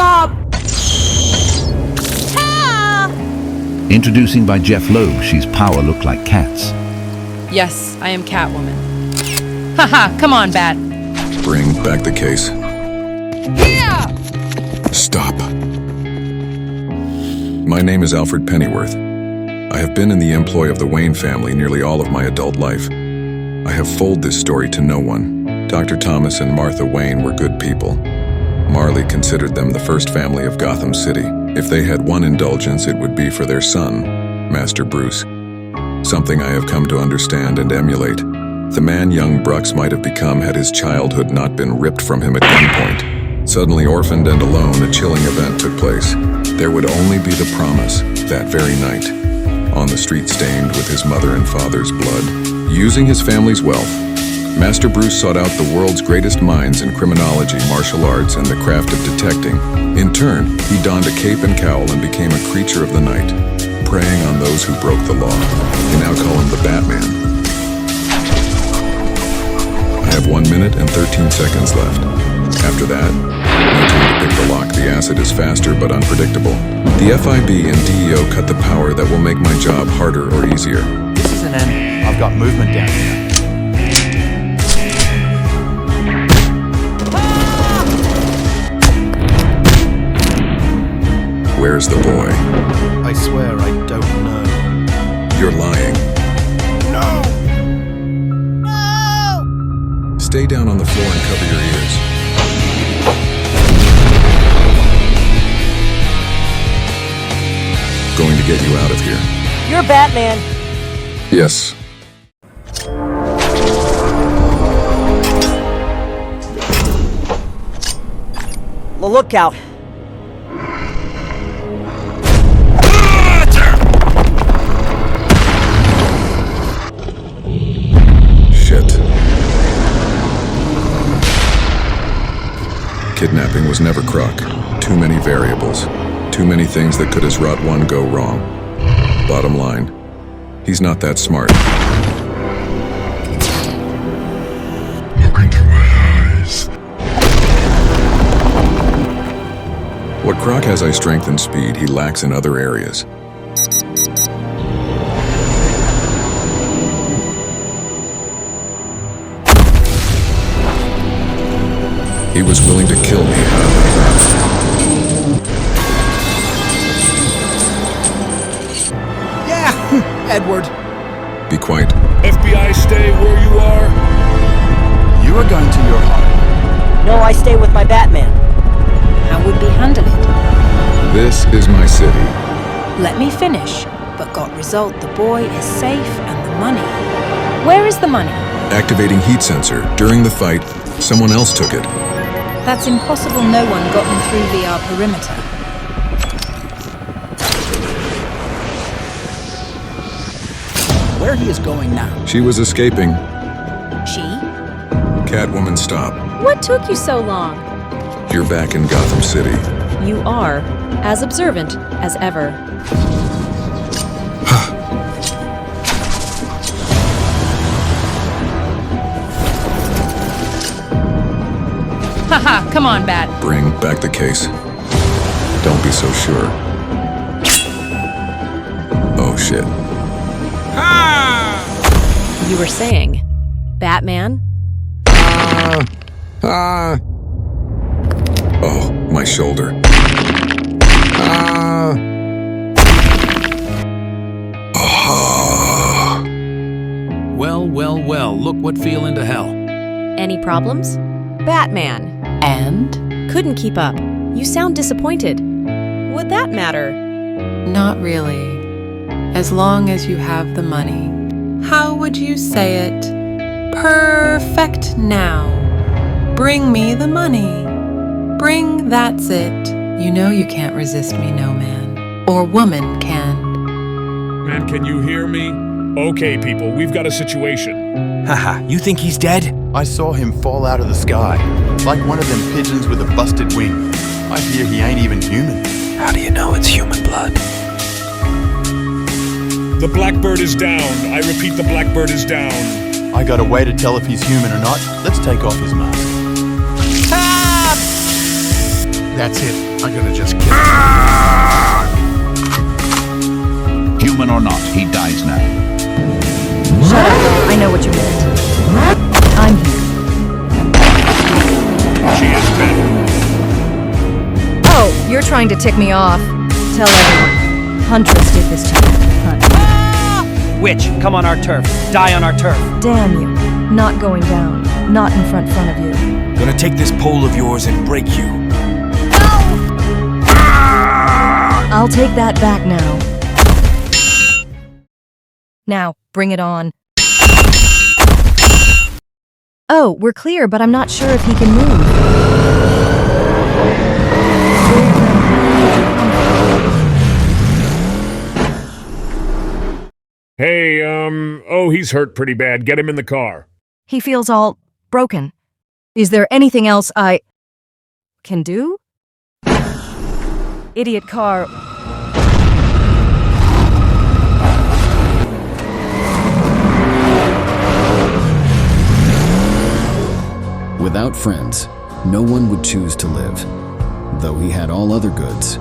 Stop! Ah! Introducing by Jeff Loeb, she's power look like cats. Yes, I am Catwoman. Haha, come on, Bat. Bring back the case. Yeah! Stop. My name is Alfred Pennyworth. I have been in the employ of the Wayne family nearly all of my adult life. I have told this story to no one. Dr. Thomas and Martha Wayne were good people. Marley considered them the first family of Gotham City. If they had one indulgence, it would be for their son, Master Bruce. Something I have come to understand and emulate. The man young Brooks might have become had his childhood not been ripped from him at gunpoint. Suddenly orphaned and alone, a chilling event took place. There would only be the promise, that very night, on the street stained with his mother and father's blood. Using his family's wealth, Master Bruce sought out the world's greatest minds in criminology, martial arts, and the craft of detecting. In turn, he donned a cape and cowl and became a creature of the night, preying on those who broke the law. We now call him the Batman. I have 1 minute and 13 seconds left. After that, no time to pick the lock. The acid is faster but unpredictable. The FIB and DEO cut the power that will make my job harder or easier. This is an end. I've got movement down here. Where's the boy? I swear I don't know. You're lying. No! No! Stay down on the floor and cover your ears. Going to get you out of here. You're Batman. Yes. Look out. Shit. Kidnapping was never Croc. Too many variables. Too many things that could as rot one go wrong. Bottom line, he's not that smart. Look into my eyes. What Croc has I strength and speed he lacks in other areas. He was willing to kill me out of the crowd. Yeah! Edward. Be quiet. FBI, stay where you are. You are going to your home. No, I stay with my Batman. How would we handle it? This is my city. Let me finish. But got result, the boy is safe and the money. Where is the money? Activating heat sensor. During the fight, someone else took it. That's impossible. No one gotten through VR perimeter. Where he is going now? She was escaping. She? Catwoman, stop. What took you so long? You're back in Gotham City. You are as observant as ever. Haha, come on, Bat. Bring back the case. Don't be so sure. Oh, shit. You were saying, Batman? Oh, my shoulder. Well, look what feel into hell. Any problems? Batman. And? Couldn't keep up. You sound disappointed. Would that matter? Not really. As long as you have the money. How would you say it? Perfect now. Bring me the money. Bring, that's it. You know you can't resist me, no man. Or woman can. Man, can you hear me? Okay, people, we've got a situation. Haha, you think he's dead? I saw him fall out of the sky, like one of them pigeons with a busted wing. I hear he ain't even human. How do you know it's human blood? The Blackbird is down. I repeat, the Blackbird is down. I got a way to tell if he's human or not. Let's take off his mask. That's it. I'm gonna just kill him. Human or not, he dies now. Shut up. I know what you meant. I'm here. She is dead. Oh, you're trying to tick me off. Tell everyone. Huntress did this to me. Hunt. Witch, come on our turf. Die on our turf. Damn you. Not going down. Not in front of you. Gonna take this pole of yours and break you. I'll take that back now. Now, bring it on. Oh, we're clear, but I'm not sure if he can move. Hey, oh, he's hurt pretty bad. Get him in the car. He feels all broken. Is there anything else I can do? Idiot car. Without friends, no one would choose to live. Though he had all other goods,